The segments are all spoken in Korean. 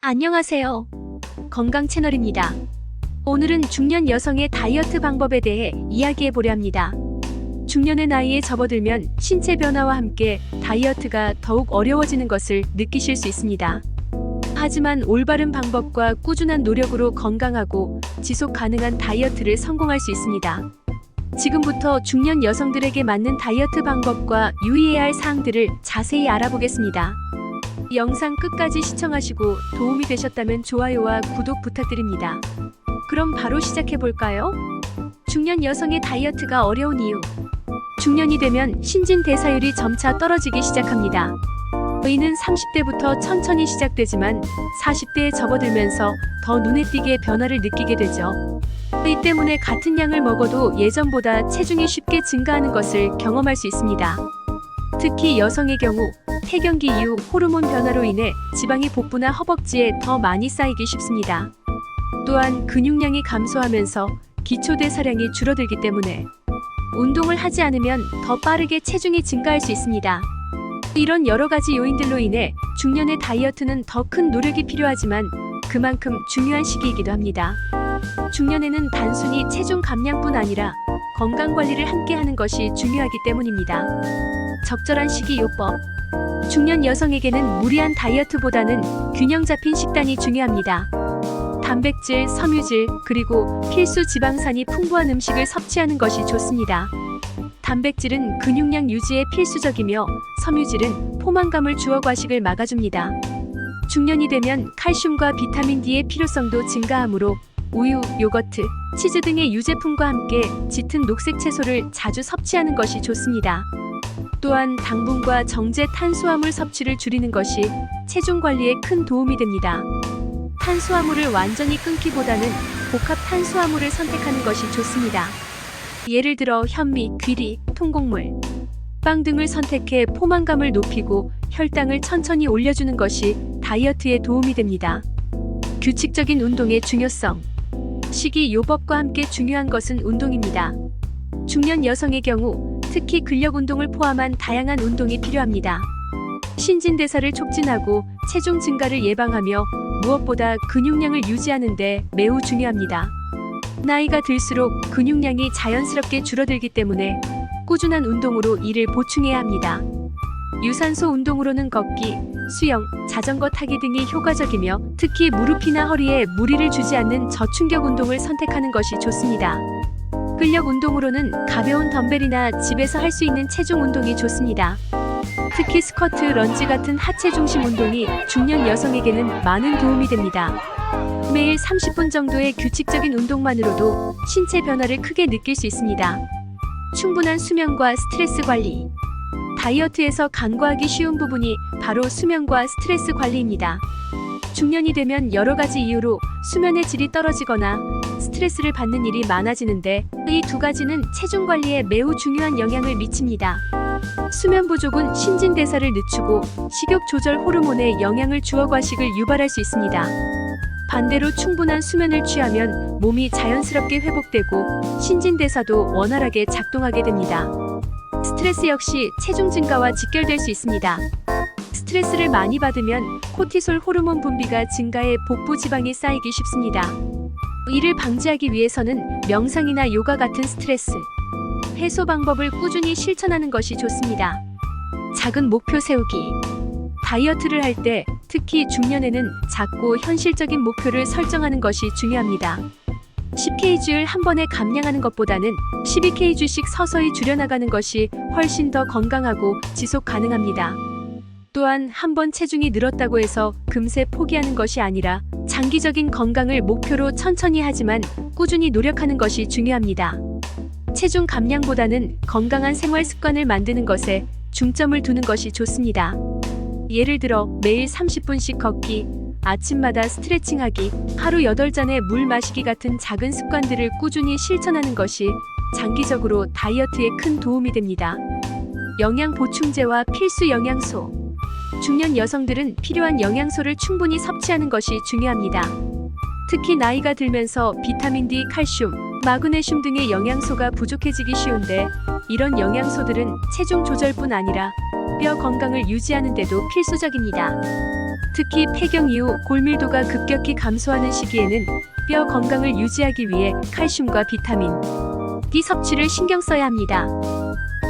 안녕하세요. 건강 채널입니다. 오늘은 중년 여성의 다이어트 방법에 대해 이야기해 보려 합니다. 중년의 나이에 접어들면 신체 변화와 함께 다이어트가 더욱 어려워지는 것을 느끼실 수 있습니다. 하지만 올바른 방법과 꾸준한 노력으로 건강하고 지속 가능한 다이어트를 성공할 수 있습니다. 지금부터 중년 여성들에게 맞는 다이어트 방법과 유의해야 할 사항들을 자세히 알아보겠습니다. 영상 끝까지 시청하시고 도움이 되셨다면 좋아요와 구독 부탁드립니다. 그럼 바로 시작해볼까요? 중년 여성의 다이어트가 어려운 이유. 중년이 되면 신진대사율이 점차 떨어지기 시작합니다. 이는 30대부터 천천히 시작되지만 40대에 접어들면서 더 눈에 띄게 변화를 느끼게 되죠. 이 때문에 같은 양을 먹어도 예전보다 체중이 쉽게 증가하는 것을 경험할 수 있습니다. 특히 여성의 경우 폐경기 이후 호르몬 변화로 인해 지방이 복부나 허벅지에 더 많이 쌓이기 쉽습니다. 또한 근육량이 감소하면서 기초대사량이 줄어들기 때문에 운동을 하지 않으면 더 빠르게 체중이 증가할 수 있습니다. 이런 여러 가지 요인들로 인해 중년의 다이어트는 더 큰 노력이 필요하지만 그만큼 중요한 시기이기도 합니다. 중년에는 단순히 체중 감량뿐 아니라 건강관리를 함께 하는 것이 중요하기 때문입니다. 적절한 식이요법. 중년 여성에게는 무리한 다이어트보다는 균형 잡힌 식단이 중요합니다. 단백질, 섬유질, 그리고 필수 지방산이 풍부한 음식을 섭취하는 것이 좋습니다. 단백질은 근육량 유지에 필수적이며 섬유질은 포만감을 주어 과식을 막아줍니다. 중년이 되면 칼슘과 비타민 D의 필요성도 증가하므로 우유, 요거트, 치즈 등의 유제품과 함께 짙은 녹색 채소를 자주 섭취하는 것이 좋습니다. 또한 당분과 정제 탄수화물 섭취를 줄이는 것이 체중 관리에 큰 도움이 됩니다. 탄수화물을 완전히 끊기보다는 복합 탄수화물을 선택하는 것이 좋습니다. 예를 들어 현미, 귀리, 통곡물, 빵 등을 선택해 포만감을 높이고 혈당을 천천히 올려주는 것이 다이어트에 도움이 됩니다. 규칙적인 운동의 중요성. 식이요법과 함께 중요한 것은 운동입니다. 중년 여성의 경우 특히 근력 운동을 포함한 다양한 운동이 필요합니다. 신진대사를 촉진하고 체중 증가를 예방하며 무엇보다 근육량을 유지하는 데 매우 중요합니다. 나이가 들수록 근육량이 자연스럽게 줄어들기 때문에 꾸준한 운동으로 이를 보충해야 합니다. 유산소 운동으로는 걷기, 수영, 자전거 타기 등이 효과적이며 특히 무릎이나 허리에 무리를 주지 않는 저충격 운동을 선택하는 것이 좋습니다. 근력 운동으로는 가벼운 덤벨이나 집에서 할 수 있는 체중 운동이 좋습니다. 특히 스쿼트, 런지 같은 하체 중심 운동이 중년 여성에게는 많은 도움이 됩니다. 매일 30분 정도의 규칙적인 운동만으로도 신체 변화를 크게 느낄 수 있습니다. 충분한 수면과 스트레스 관리. 다이어트에서 간과하기 쉬운 부분이 바로 수면과 스트레스 관리입니다. 중년이 되면 여러 가지 이유로 수면의 질이 떨어지거나 스트레스를 받는 일이 많아지는데 이 두 가지는 체중 관리에 매우 중요한 영향을 미칩니다. 수면 부족은 신진대사를 늦추고 식욕 조절 호르몬에 영향을 주어 과식을 유발할 수 있습니다. 반대로 충분한 수면을 취하면 몸이 자연스럽게 회복되고 신진대사도 원활하게 작동하게 됩니다. 스트레스 역시 체중 증가와 직결될 수 있습니다. 스트레스를 많이 받으면 코티솔 호르몬 분비가 증가해 복부 지방이 쌓이기 쉽습니다. 이를 방지하기 위해서는 명상이나 요가 같은 스트레스 해소 방법을 꾸준히 실천하는 것이 좋습니다. 작은 목표 세우기. 다이어트를 할 때 특히 중년에는 작고 현실적인 목표를 설정하는 것이 중요합니다. 10kg를 한 번에 감량하는 것보다는 12kg씩 서서히 줄여나가는 것이 훨씬 더 건강하고 지속 가능합니다. 또한 한 번 체중이 늘었다고 해서 금세 포기하는 것이 아니라 장기적인 건강을 목표로 천천히 하지만 꾸준히 노력하는 것이 중요합니다. 체중 감량보다는 건강한 생활 습관을 만드는 것에 중점을 두는 것이 좋습니다. 예를 들어 매일 30분씩 걷기, 아침마다 스트레칭하기, 하루 8잔의 물 마시기 같은 작은 습관들을 꾸준히 실천하는 것이 장기적으로 다이어트에 큰 도움이 됩니다. 영양 보충제와 필수 영양소. 중년 여성들은 필요한 영양소를 충분히 섭취하는 것이 중요합니다. 특히 나이가 들면서 비타민 D, 칼슘, 마그네슘 등의 영양소가 부족해지기 쉬운데 이런 영양소들은 체중 조절뿐 아니라 뼈 건강을 유지하는 데도 필수적입니다. 특히 폐경 이후 골밀도가 급격히 감소하는 시기에는 뼈 건강을 유지하기 위해 칼슘과 비타민 D 섭취를 신경 써야 합니다.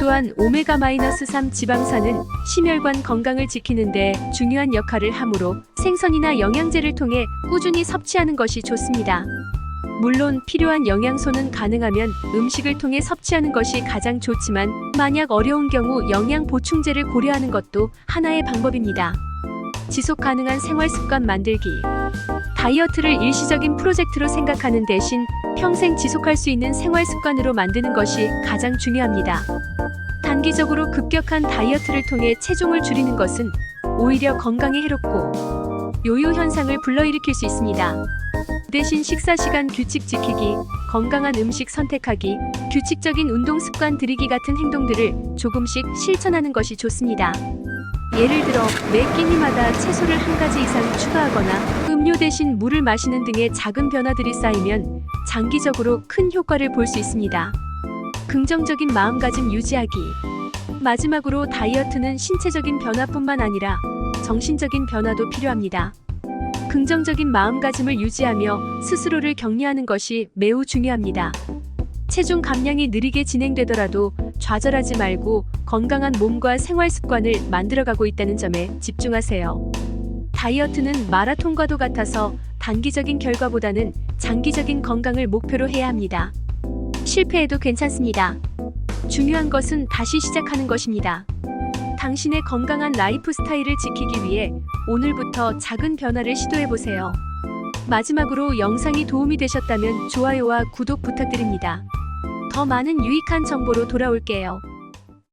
또한 오메가-3 지방산은 심혈관 건강을 지키는 데 중요한 역할을 하므로 생선이나 영양제를 통해 꾸준히 섭취하는 것이 좋습니다. 물론 필요한 영양소는 가능하면 음식을 통해 섭취하는 것이 가장 좋지만 만약 어려운 경우 영양 보충제를 고려하는 것도 하나의 방법입니다. 지속 가능한 생활 습관 만들기. 다이어트를 일시적인 프로젝트로 생각하는 대신 평생 지속할 수 있는 생활 습관으로 만드는 것이 가장 중요합니다. 단기적으로 급격한 다이어트를 통해 체중을 줄이는 것은 오히려 건강에 해롭고 요요 현상을 불러일으킬 수 있습니다. 대신 식사 시간 규칙 지키기, 건강한 음식 선택하기, 규칙적인 운동 습관 들이기 같은 행동들을 조금씩 실천하는 것이 좋습니다. 예를 들어 매 끼니마다 채소를 한 가지 이상 추가하거나 음료 대신 물을 마시는 등의 작은 변화들이 쌓이면 장기적으로 큰 효과를 볼 수 있습니다. 긍정적인 마음가짐 유지하기. 마지막으로 다이어트는 신체적인 변화뿐만 아니라 정신적인 변화도 필요합니다. 긍정적인 마음가짐을 유지하며 스스로를 격려하는 것이 매우 중요합니다. 체중 감량이 느리게 진행되더라도 좌절하지 말고 건강한 몸과 생활 습관을 만들어가고 있다는 점에 집중하세요. 다이어트는 마라톤과도 같아서 단기적인 결과보다는 장기적인 건강을 목표로 해야 합니다. 실패해도 괜찮습니다. 중요한 것은 다시 시작하는 것입니다. 당신의 건강한 라이프 스타일을 지키기 위해 오늘부터 작은 변화를 시도해보세요. 마지막으로 영상이 도움이 되셨다면 좋아요와 구독 부탁드립니다. 더 많은 유익한 정보로 돌아올게요.